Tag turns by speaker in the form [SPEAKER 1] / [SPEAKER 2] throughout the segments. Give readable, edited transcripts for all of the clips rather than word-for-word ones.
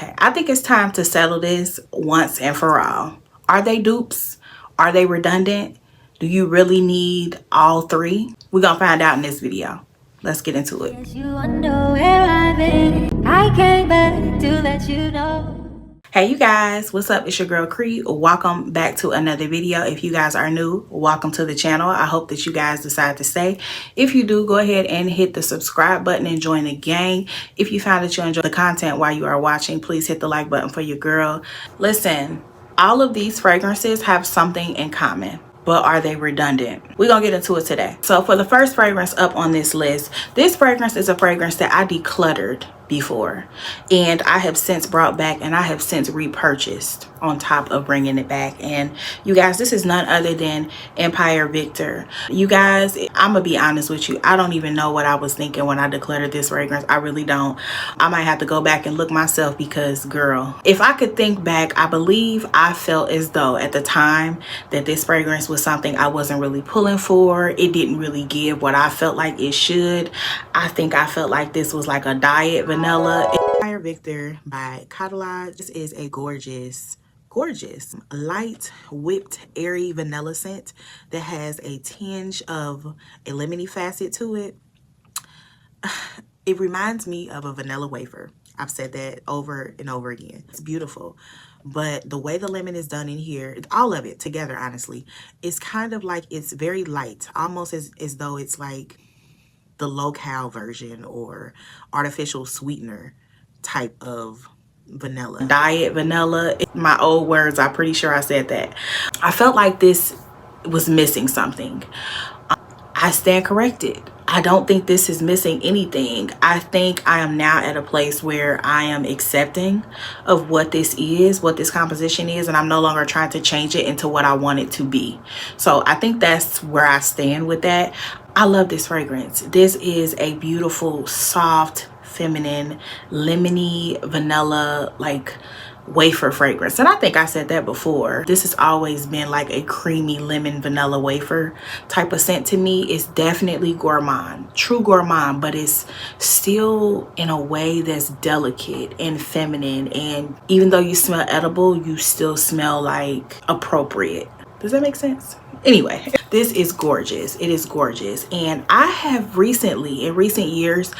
[SPEAKER 1] I think it's time to settle this once and for all. Are they dupes? Are they redundant? Do you really need all three? We're gonna find out in this video. Let's get into it.
[SPEAKER 2] Yes, you wonder where I've been. I came back to let you know.
[SPEAKER 1] Hey you guys, what's up? It's your girl Cree. Welcome back to another video. If you guys are new, welcome to the channel. I hope that you guys decide to stay. If you do, go ahead and hit the subscribe button and join the gang. If you found that you enjoy the content while you are watching, please hit the like button for your girl. Listen, all of these fragrances have something in common. But are they redundant? We're gonna get into it today. So for the first fragrance up on this list, this fragrance is a fragrance that I decluttered before, and I have since brought back and I have since repurchased on top of bringing it back. And you guys, this is none other than Empire Victor. You guys, I'm gonna be honest with you, I don't even know what I was thinking when I decluttered this fragrance. I really don't. I might have to go back and look myself, because girl, if I could think back, I believe I felt as though at the time that this fragrance was something I wasn't really pulling for. It didn't really give what I felt like it should. I think I felt like this was like a diet vanilla. Empire Victor by Khadlaj. This is a gorgeous light whipped airy vanilla scent that has a tinge of a lemony facet to it. It reminds me of a vanilla wafer. I've said that over and over again. It's beautiful, but the way the lemon is done in here, all of it together, honestly, it's kind of like, it's very light, almost as though it's like the low-cal version or artificial sweetener type of vanilla. Diet vanilla. My old words, I'm pretty sure I said that. I felt like this was missing something. I stand corrected. I don't think this is missing anything. I think I am now at a place where I am accepting of what this is, what this composition is, and I'm no longer trying to change it into what I want it to be. So I think that's where I stand with that. I love this fragrance. This is a beautiful, soft, feminine, lemony, vanilla, like wafer fragrance. And I think I said that before. This has always been like a creamy lemon vanilla wafer type of scent to me. It's definitely gourmand, true gourmand, but it's still in a way that's delicate and feminine. And even though you smell edible, you still smell like appropriate. Does that make sense? Anyway, this is gorgeous. It is gorgeous. And I have recently, in recent years,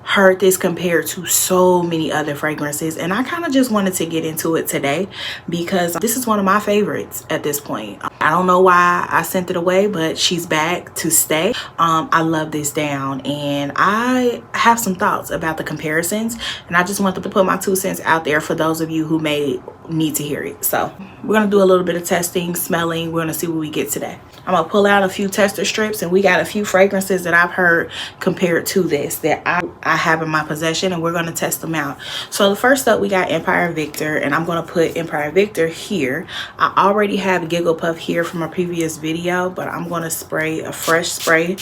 [SPEAKER 1] heard this compared to so many other fragrances, and I kind of just wanted to get into it today because this is one of my favorites at this point. I don't know why I sent it away, but she's back to stay. I love this down, and I have some thoughts about the comparisons, and I just wanted to put my 2 cents out there for those of you who may need to hear it. So we're gonna do a little bit of testing, smelling. We're gonna see what we get today. I'm gonna pull out a few tester strips, and we got a few fragrances that I've heard compared to this that I have in my possession, and we're gonna test them out. So the first up, we got Empire Victor, and I'm gonna put Empire Victor here. I already have Gigglepuff here from a previous video, but I'm gonna spray a fresh spray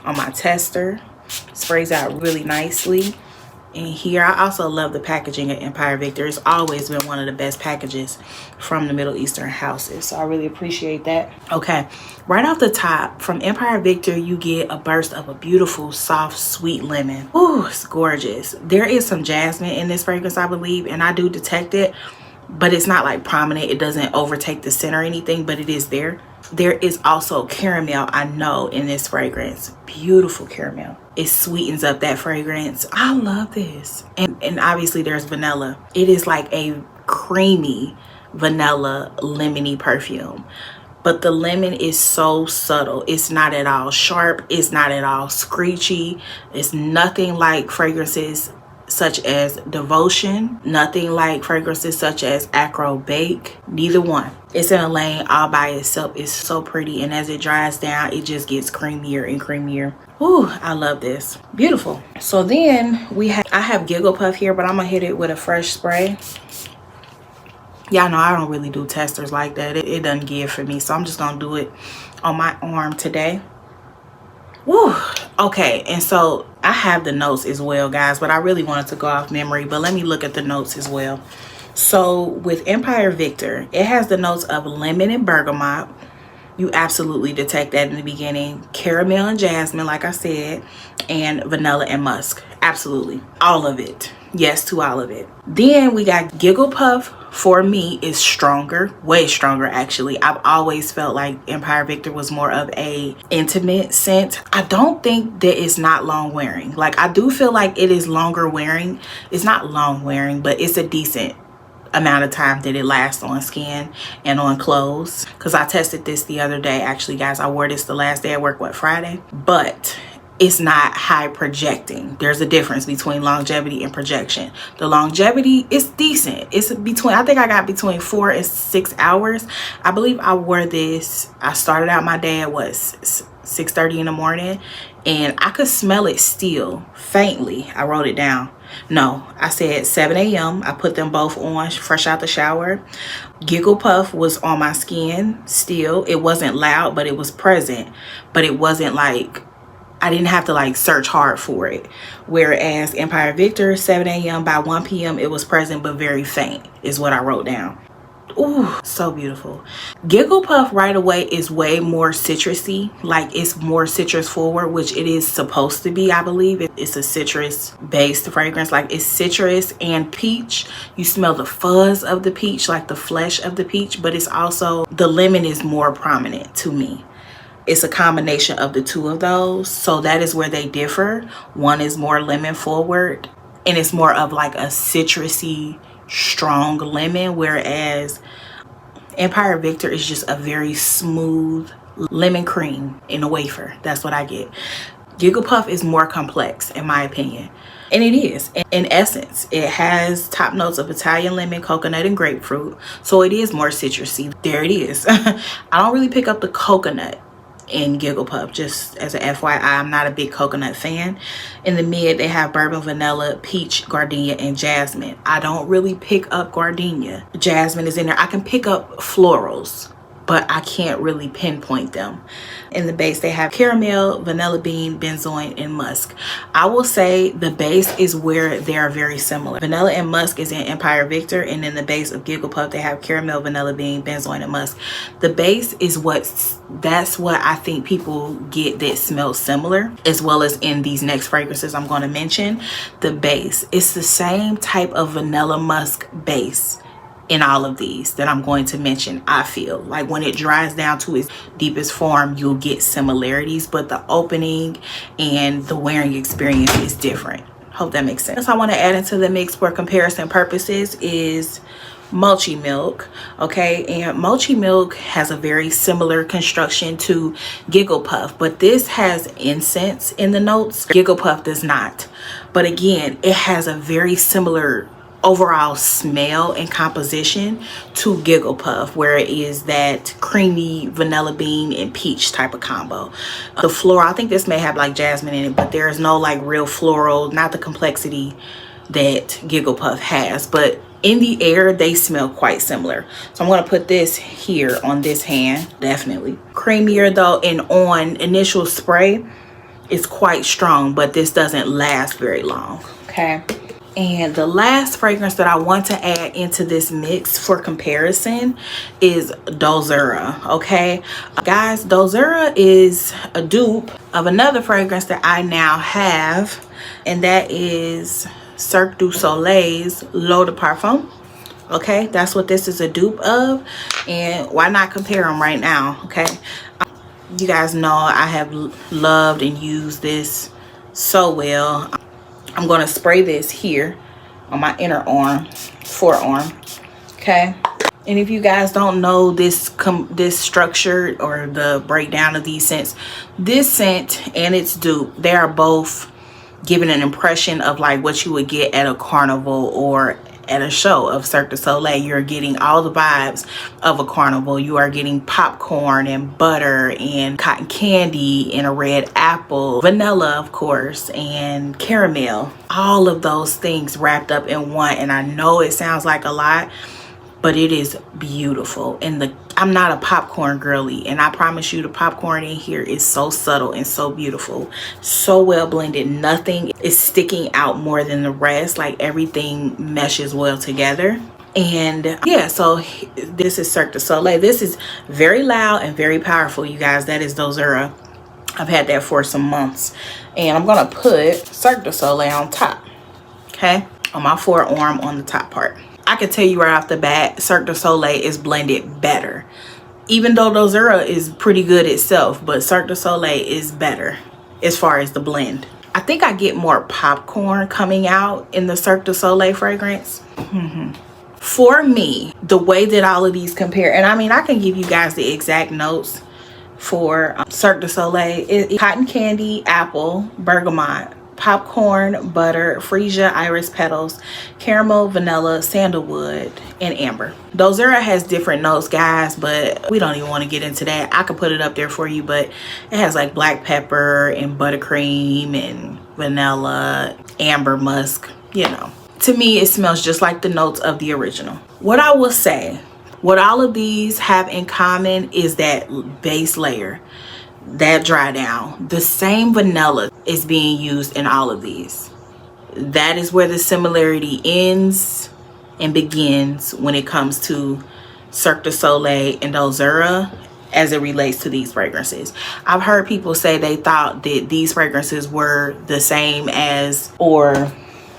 [SPEAKER 1] on my tester. Sprays out really nicely. And here, I also love the packaging of Empire Victor. It's always been one of the best packages from the Middle Eastern houses, so I really appreciate that. Okay, right off the top, from Empire Victor, you get a burst of a beautiful, soft, sweet lemon. Ooh, it's gorgeous. There is some jasmine in this fragrance, I believe, and I do detect it, but it's not like prominent. It doesn't overtake the scent or anything, but it is there. There is also caramel, I know, in this fragrance. Beautiful caramel. It sweetens up that fragrance. I love this. And obviously there's vanilla. It is like a creamy vanilla lemony perfume. But the lemon is so subtle. It's not at all sharp. It's not at all screechy. It's nothing like fragrances such as Devotion, nothing like fragrances such as Acro Bake, neither one. It's in a lane all by itself. It's so pretty, and as it dries down, it just gets creamier and creamier. Ooh, I love this. Beautiful. So then I have Gigglepuff here, but I'm gonna hit it with a fresh spray. Y'all know I don't really do testers like that. It doesn't give for me, so I'm just gonna do it on my arm today. Woo. Okay, and so I have the notes as well, guys, but I really wanted to go off memory, but let me look at the notes as well. So with Empire Victor, it has the notes of lemon and bergamot. You absolutely detect that in the beginning. Caramel and jasmine, like I said, and vanilla and musk. Absolutely. All of it. Yes to all of it. Then we got Gigglepuff. For me, is stronger, way stronger actually. I've always felt like Empire Victor was more of a intimate scent. I don't think that it's not long wearing. Like, I do feel like it is longer wearing. It's not long wearing, but it's a decent amount of time that it lasts on skin and on clothes, because I tested this the other day actually, guys. I wore this the last day at work, what, Friday? But it's not high projecting. There's a difference between longevity and projection. The longevity is decent. It's between, I think I got between 4 and 6 hours. I believe I wore this, I started out my day at what, 6:30 in the morning, and I could smell it still faintly. I wrote it down. No, I said 7 a.m. I put them both on fresh out the shower. Gigglepuff was on my skin still. It wasn't loud, but it was present. But it wasn't like, I didn't have to like search hard for it. Whereas Empire Victor, 7 a.m. by 1 p.m. it was present but very faint, is what I wrote down. Ooh, so beautiful. Gigglepuff right away is way more citrusy. Like, it's more citrus forward, which it is supposed to be, I believe. It's a citrus based fragrance. Like, it's citrus and peach. You smell the fuzz of the peach, like the flesh of the peach, but it's also, the lemon is more prominent to me. It's a combination of the two of those. So that is where they differ. One is more lemon forward, and it's more of like a citrusy, strong lemon, whereas Empire Victor is just a very smooth lemon cream in a wafer. That's what I get. Gigglepuff is more complex in my opinion, and it is. In essence, it has top notes of Italian lemon, coconut, and grapefruit, so it is more citrusy. There it is. I don't really pick up the coconut in Gigglepuff, just as an FYI. I'm not a big coconut fan. In the mid, they have bourbon, vanilla, peach, gardenia, and jasmine. I don't really pick up gardenia. Jasmine is in there. I can pick up florals, but I can't really pinpoint them. In the base, they have caramel, vanilla bean, benzoin, and musk. I will say the base is where they are very similar. Vanilla and musk is in Empire Victor, and in the base of Gigglepuff, they have caramel, vanilla bean, benzoin, and musk. The base is that's what I think people get that smells similar, as well as in these next fragrances I'm going to mention. The base, it's the same type of vanilla musk base in all of these that I'm going to mention. I feel like when it dries down to its deepest form, you'll get similarities, but the opening and the wearing experience is different. Hope that makes sense. I want to add into the mix for comparison purposes is Mochi Milk. Okay, and Mochi Milk has a very similar construction to Gigglepuff, but this has incense in the notes. Gigglepuff does not, but again, it has a very similar overall smell and composition to Gigglepuff, where it is that creamy vanilla bean and peach type of combo. The floral, I think this may have like jasmine in it, but there is no like real floral, not the complexity that Gigglepuff has, but in the air they smell quite similar. So I'm going to put this here on this hand. Definitely creamier though, and on initial spray it's quite strong, but this doesn't last very long. Okay, and the last fragrance that I want to add into this mix for comparison is Dosora. Okay, guys, Dosora is a dupe of another fragrance that I now have, and that is Cirque du Soleil's L'Eau de Parfum. Okay, that's what this is a dupe of, and why not compare them right now? Okay, you guys know I have loved and used this so well. I'm going to spray this here on my inner arm, forearm. Okay, and if you guys don't know this structure or the breakdown of these scents, this scent and its dupe, they are both giving an impression of like what you would get at a carnival or at a show of Cirque du Soleil. You're getting all the vibes of a carnival. You are getting popcorn and butter and cotton candy and a red apple, vanilla of course, and caramel. All of those things wrapped up in one. And I know it sounds like a lot, but it is beautiful. And I'm not a popcorn girly, and I promise you the popcorn in here is so subtle and so beautiful, so well blended. Nothing is sticking out more than the rest. Like, everything meshes well together. And yeah, so this is Cirque du Soleil. This is very loud and very powerful, you guys. That is Dosora. I've had that for some months, and I'm gonna put Cirque du Soleil on top. Okay, on my forearm on the top part. I can tell you right off the bat, Cirque du Soleil is blended better. Even though Dosora is pretty good itself, but Cirque du Soleil is better as far as the blend. I think I get more popcorn coming out in the Cirque du Soleil fragrance. For me, the way that all of these compare, and I mean, I can give you guys the exact notes for Cirque du Soleil. It's cotton candy, apple, bergamot, popcorn, butter, freesia, iris petals, caramel, vanilla, sandalwood, and amber. Dosora has different notes, guys, but we don't even want to get into that. I could put it up there for you, but it has like black pepper and buttercream and vanilla, amber musk, you know. To me, it smells just like the notes of the original. What I will say, what all of these have in common is that base layer, that dry down. The same vanilla is being used in all of these. That is where the similarity ends and begins when it comes to Cirque du Soleil and Dosora as it relates to these fragrances. I've heard people say they thought that these fragrances were the same as or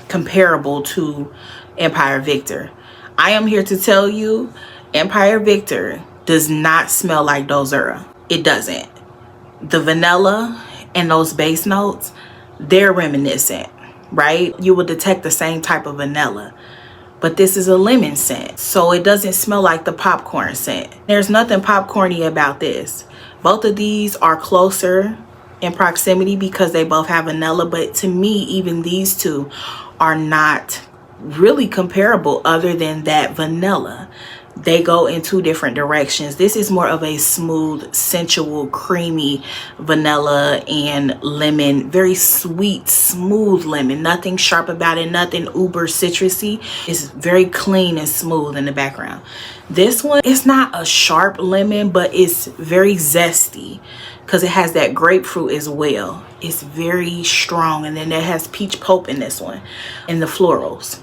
[SPEAKER 1] comparable to Empire Victor. I am here to tell you, Empire Victor does not smell like Dosora. It doesn't. The vanilla and those base notes, they're reminiscent, right? You will detect the same type of vanilla, but this is a lemon scent, so it doesn't smell like the popcorn scent. There's nothing popcorny about this. Both of these are closer in proximity because they both have vanilla, but to me, even these two are not really comparable other than that vanilla. They go in two different directions. This is more of a smooth, sensual, creamy vanilla and lemon. Very sweet, smooth lemon. Nothing sharp about it. Nothing uber citrusy. It's very clean and smooth in the background. This one, it's not a sharp lemon, but it's very zesty because it has that grapefruit as well. It's very strong. And then it has peach pulp in this one and the florals.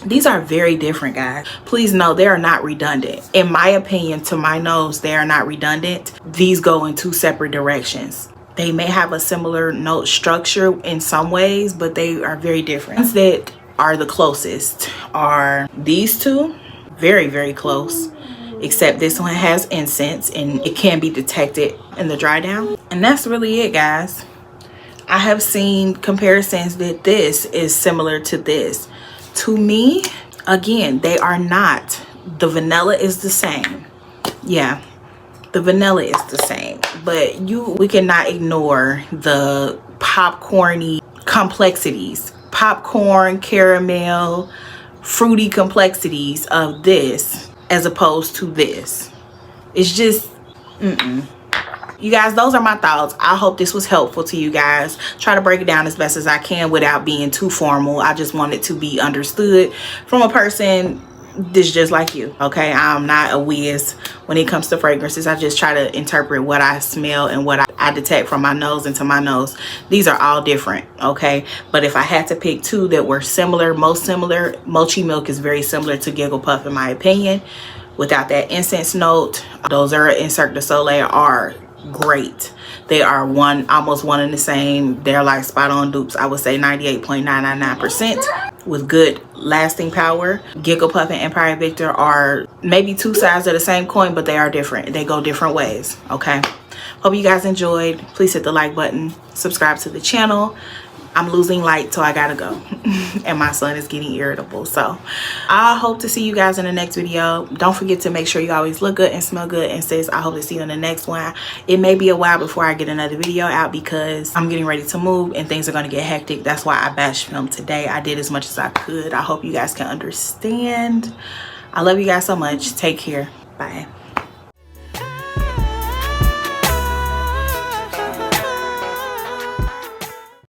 [SPEAKER 1] These are very different, guys. Please know they are not redundant. In my opinion, to my nose, they are not redundant. These go in two separate directions. They may have a similar note structure in some ways, but they are very different. Ones that are the closest are these two. Very, very close. Except this one has incense and it can be detected in the dry down. And that's really it, guys. I have seen comparisons that this is similar to this. To me, again, they are not. The vanilla is the same. Yeah, the vanilla is the same. But we cannot ignore the popcorny complexities. Popcorn, caramel, fruity complexities of this as opposed to this. It's just, You guys, those are my thoughts. I hope this was helpful to you guys. Try to break it down as best as I can without being too formal. I just want it to be understood from a person that's just like you, okay? I'm not a whiz when it comes to fragrances. I just try to interpret what I smell and what I detect from my nose into my nose. These are all different, okay? But if I had to pick two that were similar, most similar, Mochi Milk is very similar to Gigglepuff in my opinion. Without that incense note, Dosora and Cirque du Soleil are great. They are almost one and the same. They're like spot on dupes. I would say 98.999% with good lasting power. Gigglepuff and Empire Victor are maybe two sides of the same coin, but they are different. They go different ways, okay? Hope you guys enjoyed. Please hit the like button, subscribe to the channel. I'm losing light, so I gotta go. And my son is getting irritable. So I hope to see you guys in the next video. Don't forget to make sure you always look good and smell good. And sis, I hope to see you in the next one. It may be a while before I get another video out because I'm getting ready to move and things are gonna get hectic. That's why I batch filmed today. I did as much as I could. I hope you guys can understand. I love you guys so much. Take care. Bye.